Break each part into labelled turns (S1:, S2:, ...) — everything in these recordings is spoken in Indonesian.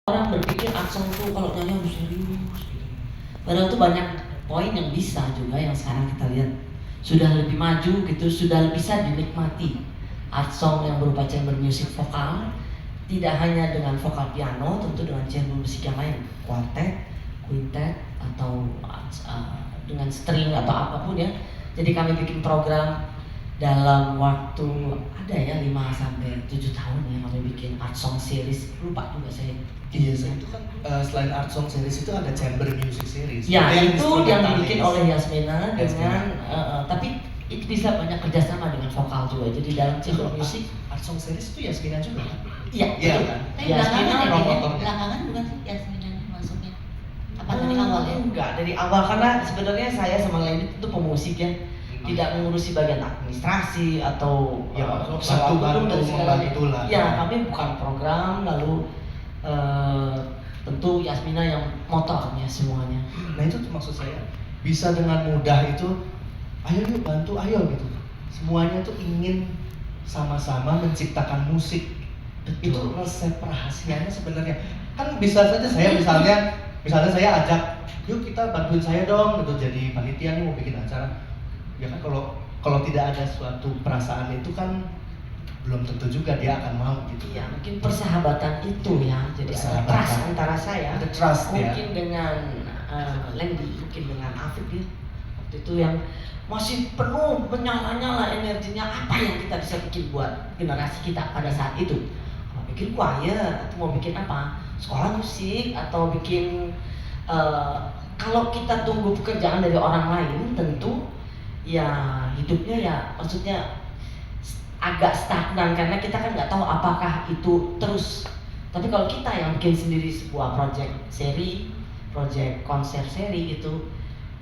S1: Orang berpikir Aksong tuh kalau nyanyi harus serius gitu. Padahal tuh banyak poin yang bisa juga yang sekarang kita lihat sudah lebih maju gitu, sudah bisa dinikmati. Art song yang berupa chamber music vokal, tidak hanya dengan vokal piano, tentu dengan chamber musik yang lain, quartet, quintet, atau dengan string atau apapun ya. Jadi kami bikin program dalam waktu ada ya 5 sampai 7 tahun ya kami bikin art song series, lupa juga saya.
S2: Iya, saya itu kan selain art song series itu ada chamber music series.
S1: Ya, itu yang dibikin oleh Yasmina dengan tapi itu bisa banyak kerjasama dengan vokal juga. Jadi dalam chamber music
S2: art song series itu Yasmina juga kan?
S1: Iya,
S2: iya kan?
S3: Tapi
S1: Yasmina
S3: belakangan bukan sih Yasmina masuknya? Apa dari awal ya?
S1: Enggak, dari awal karena sebenarnya saya sama Lendit itu pemusik ya. Tidak mengurusi bagian administrasi atau
S2: ya,
S1: satu
S2: bantu
S1: dan segala
S2: membantu lah.
S1: Ya, kami bukan program lalu tentu Yasmina yang motornya semuanya.
S2: Nah itu maksud saya, bisa dengan mudah itu, ayo yuk bantu, ayo gitu. Semuanya tuh ingin sama-sama menciptakan musik.
S1: Betul.
S2: Itu resep rahasianya sebenarnya. Kan bisa saja saya misalnya saya ajak, yuk kita bantuin saya dong gitu jadi panitia nih mau bikin acara. Ya kan kalau tidak ada suatu perasaan itu kan belum tentu juga dia akan mau gitu.
S1: Ya mungkin persahabatan itu ya, jadi ada trust antara saya,
S2: ada trust
S1: mungkin ya. Dengan Lendi, mungkin dengan Afif ya. Waktu itu yang masih penuh menyala-nyala energinya, apa yang kita bisa bikin buat generasi kita pada saat itu. Mau bikin choir atau mau bikin apa, sekolah musik atau bikin kalau kita tunggu pekerjaan dari orang lain tentu ya hidupnya ya maksudnya agak stagnan karena kita kan nggak tahu apakah itu terus. Tapi kalau kita yang bikin sendiri sebuah project seri, project konser seri itu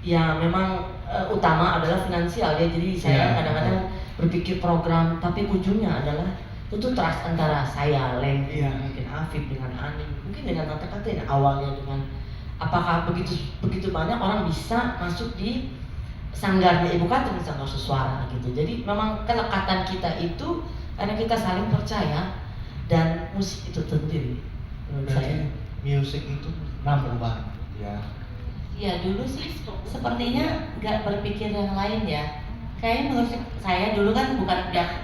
S1: ya memang utama adalah finansial ya. Jadi saya kadang-kadang berpikir program tapi ujungnya adalah itu trust antara saya, Leng, mungkin Afif dengan Ani, mungkin dengan Tante Katrin awalnya dengan apakah begitu banyak orang bisa masuk di sanggarnya Ibu Katrin Sanggar Suara gitu. Jadi memang kelekatan kita itu karena kita saling percaya dan musik itu sendiri menurut saya.
S2: Musik itu number one ya.
S3: Ya dulu sih sepertinya nggak berpikir yang lain ya. Kayaknya menurut saya dulu kan bukan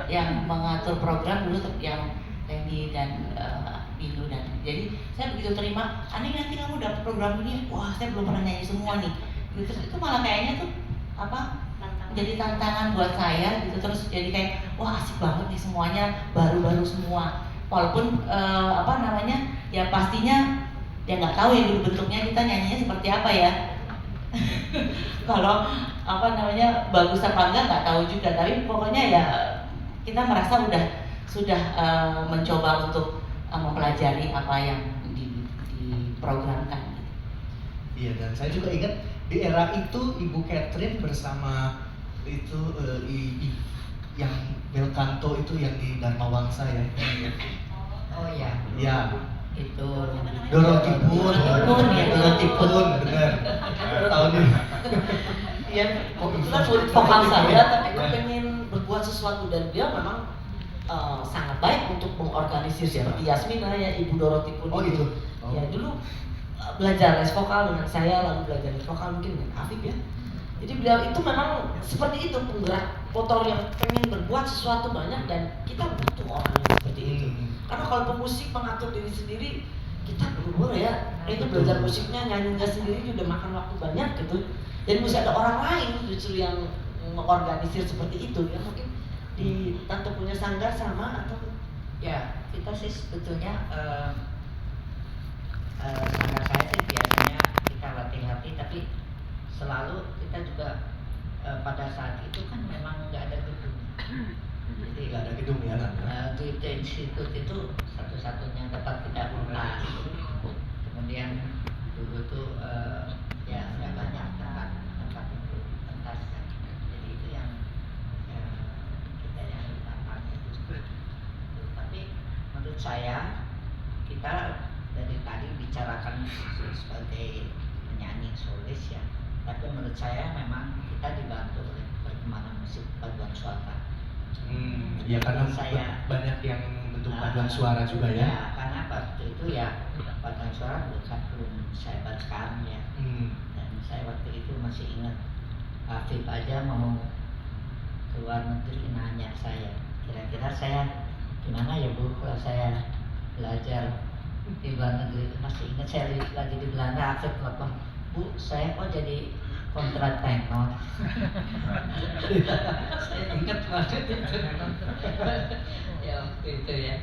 S3: yang mengatur program dulu yang Randy dan Bilu dan jadi saya begitu terima, Ani nanti kamu dapat program ini, wah saya belum pernah nyanyi semua nih. Gitu, terus itu malah kayaknya tuh jadi tantangan buat saya gitu, terus jadi kayak wah asik banget nih semuanya baru-baru semua walaupun ya pastinya ya nggak tahu ya dulu bentuknya kita nyanyinya seperti apa ya. Kalau bagus apa enggak nggak tahu juga, tapi pokoknya ya kita merasa sudah mencoba untuk mempelajari apa yang diprogramkan.
S2: Iya, dan saya juga ingat di era itu Ibu Catherine bersama itu yang Belcanto itu yang di Dharma Wangsa ya.
S3: Oh ya.
S2: Ya.
S3: Itu
S2: Dorothy Pun, benar. Tahun ini.
S1: Iya, kebetulan murid vokal saya, tapi pengen berbuat sesuatu dan dia memang sangat baik untuk mengorganisir seperti Yasmina ya, Ibu Dorothy Pun.
S2: Oh gitu.
S1: Ya dulu belajar les vokal dengan saya, lalu belajar les vokal mungkin dengan Afif ya. Jadi beliau itu memang seperti itu, penggerak motor yang pengen berbuat sesuatu banyak dan kita butuh orang yang seperti itu. Karena kalau pemusik mengatur diri sendiri, kita buru-buru ya. Itu belajar musiknya, nyanyinya sendiri juga makan waktu banyak gitu. Jadi mesti ada orang lain justru yang mengorganisir seperti itu ya. Mungkin di Tante punya sanggar sama atau
S3: ya kita sih sebetulnya sanggar saya sih biasanya kita latih-latih, tapi selalu kita juga pada saat itu kan memang nggak ada gedung, jadi
S2: nggak ada gedung ya.
S3: Itu institut itu satu-satunya tempat kita pentas. Kemudian dulu tuh ya nggak banyak tempat untuk pentas kan. Jadi itu yang kita yang ditantang itu. Tapi menurut saya kita dari tadi bicarakan sebagai penyanyi solis ya, tapi menurut saya memang kita dibantu oleh perkembangan musik paduan suara.
S2: Ya karena
S3: saya
S2: banyak yang bentuk paduan suara juga ya.
S3: Ya karena waktu itu ya paduan
S4: sekarang bukan belum sehebat sekarang ya. Dan saya waktu itu masih ingat Afif aja mau ke luar negeri nanya saya, kira-kira saya gimana ya Bu kalau saya belajar di luar negeri. Masih ingat saya lagi di Belanda, Afif telepon, Bu saya kok jadi kontratenor. Saya ingat banget itu. Ya waktu itu ya.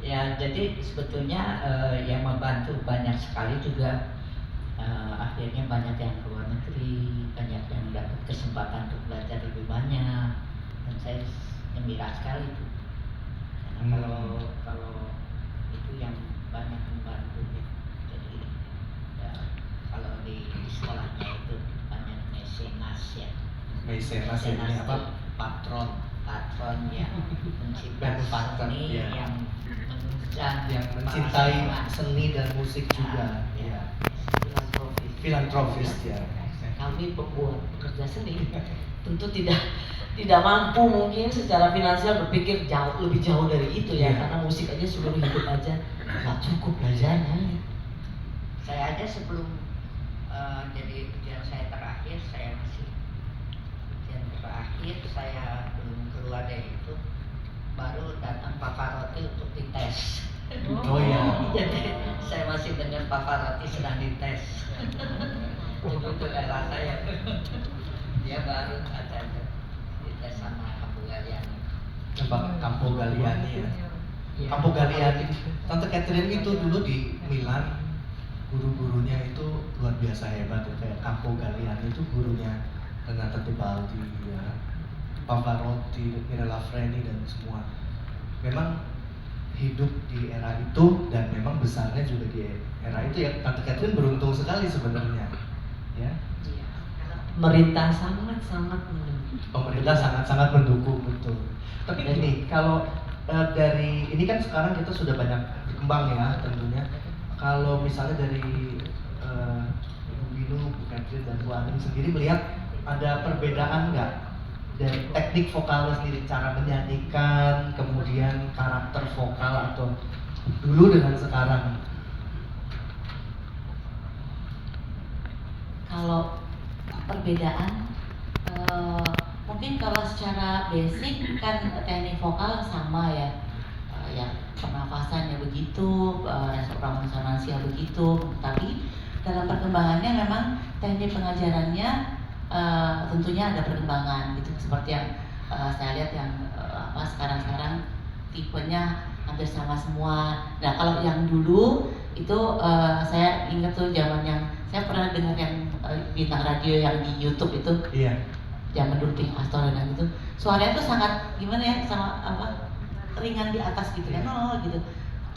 S4: Ya jadi sebetulnya yang membantu banyak sekali juga, akhirnya banyak yang ke luar negeri, banyak yang dapat kesempatan untuk belajar lebih banyak, dan saya gembira sekali itu. Karena kalau itu yang banyak membantu ya. Jadi ya, kalau di sekolahnya itu banyak mecenas ya.
S2: Mecenas ini apa? Patron
S4: yang menciptakan seni,
S2: ya.
S4: yang menunjang,
S2: yang mencintai seni dan musik juga.
S4: Ya.
S2: Filantropis ya.
S1: Kami pembuat pekerja seni tentu tidak mampu mungkin secara finansial berpikir lebih jauh dari itu ya, karena musik aja seluruh hidup aja nggak cukup belajarnya.
S4: Saya aja sebelum jadi ujian saya terakhir, saya belum keluar dari itu, baru datang Pavarotti untuk dites.
S2: Oh iya.
S4: Jadi saya masih dengar Pavarotti sedang dites. Itu era saya. Dia baru ada dites sama Campo Galliani.
S2: Campo Galliani ya. Campo Galliani. Tante Catherine itu dulu di Milan, guru-gurunya itu luar biasa hebat ya. Kayak Campo Galliani itu gurunya Renata Tebaldi ya, Pavarotti, Mirella Freni dan semua. Memang hidup di era itu dan memang besarnya juga di era itu ya. Tante Catherine beruntung sekali sebenarnya ya.
S1: Pemerintah sangat-sangat mendukung.
S2: Pemerintah sangat-sangat mendukung, betul. Tapi gini, kalau dari ini kan sekarang kita sudah banyak berkembang ya tentunya. Kalau misalnya dari Ibu Binu, Bu Catherine dan Bu Aning sendiri melihat ada perbedaan nggak dari teknik vokalnya sendiri, cara menyanyikan, kemudian karakter vokal atau dulu dengan sekarang?
S3: Kalau perbedaan, mungkin kalau secara basic kan teknik vokal sama ya, ya pernafasannya begitu, respon resonansinya begitu, tapi dalam perkembangannya memang teknik pengajarannya tentunya ada perkembangan gitu, seperti yang saya lihat yang sekarang tipenya hampir sama semua. Nah kalau yang dulu itu saya ingat tuh zaman yang saya pernah dengar yang bintang radio yang di YouTube itu,
S2: Iya.
S3: zaman dulu Pink Pastor dan itu suaranya tuh sangat gimana ya, sama ringan di atas gitu kan, gitu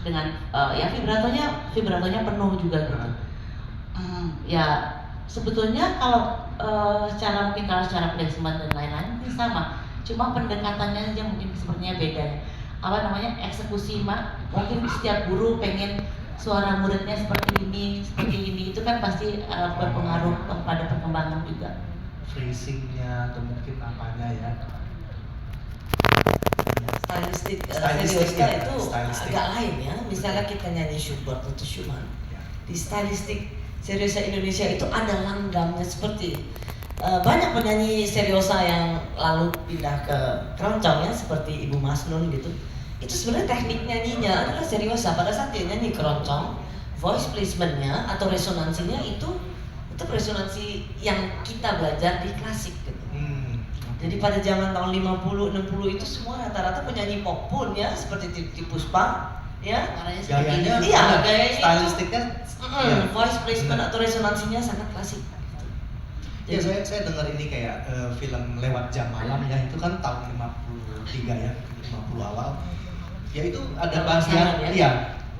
S3: dengan ya vibratonya penuh juga gitu. Ya sebetulnya kalau secara placement dan lain-lain mungkin sama, cuma pendekatannya aja mungkin sepertinya beda. Eksekusi mungkin setiap guru pengen suara muridnya seperti ini, itu kan pasti berpengaruh pada perkembangan juga.
S2: Phrasingnya atau mungkin apanya ya.
S1: Stylistik
S2: Stylistik,
S1: seriosa
S2: ya.
S1: itu
S2: Stylistik.
S1: agak lain ya. Misalnya kita nyanyi Schubert atau Schumann, di stylistik seriosa Indonesia itu ada langgamnya seperti banyak penyanyi seriosa yang lalu pindah ke keroncong ya, seperti Ibu Masnun gitu. Itu sebenarnya teknik nyanyinya adalah seriosa. Pada saat dia nyanyi keroncong, voice placementnya atau resonansinya itu resonansi yang kita belajar di klasik gitu. Jadi pada zaman tahun 50-60 itu semua rata-rata penyanyi pop pun ya, seperti Titiek Puspa ya,
S2: Gayanya,
S1: gayanya
S2: stylistiknya ya.
S1: voice placement atau resonansinya sangat klasik.
S2: Ya saya dengar ini kayak film Lewat Jam Malam ya, itu kan tahun 53 ya, 50 awal. Ya itu ada bagian
S1: ya.
S2: Iya.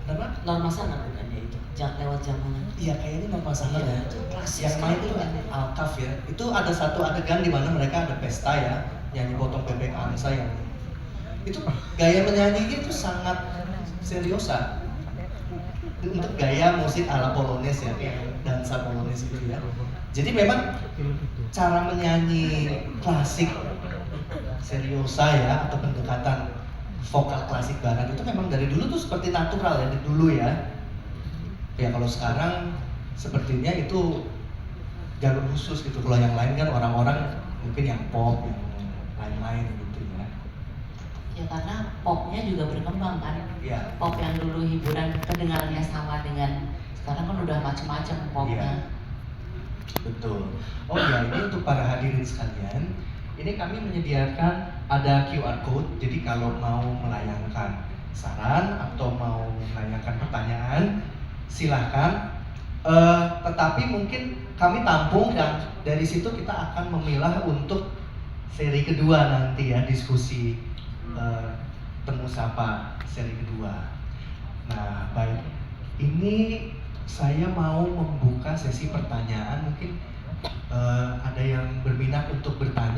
S2: Apa?
S1: Norma Sana bukan ya itu? Lewat Jam Malam.
S2: Iya kayaknya Norma Sana ya.
S1: Itu klasik.
S2: Yang main itu Alkaf ya. Itu ada satu adegan di mana mereka ada pesta ya, nyanyi potong bebek angsa yang itu gaya menyanyinya itu sangat seriosa. Untuk gaya musik ala Polones ya, dansa Polones itu ya. Jadi memang cara menyanyi klasik seriosa ya, atau pendekatan vokal klasik barat itu memang dari dulu tuh seperti natural ya, dari dulu ya. Ya kalau sekarang sepertinya itu jalur khusus gitu. Kalau yang lain kan orang-orang mungkin yang pop, yang lain-lain gitu ya.
S3: Ya karena popnya juga berkembang kan.
S2: Iya.
S3: Pop yang dulu hiburan kedengarannya sama dengan sekarang kan udah macam-macam popnya.
S2: Iya. Betul. Oh ya, ini untuk para hadirin sekalian, ini kami menyediakan ada QR code. Jadi kalau mau melayangkan saran atau mau melayangkan pertanyaan, silahkan. Tetapi mungkin kami tampung dan dari situ kita akan memilah untuk seri kedua nanti ya, diskusi temu sapa seri kedua. Nah, baik. Ini saya mau membuka sesi pertanyaan. Mungkin ada yang berminat untuk bertanya.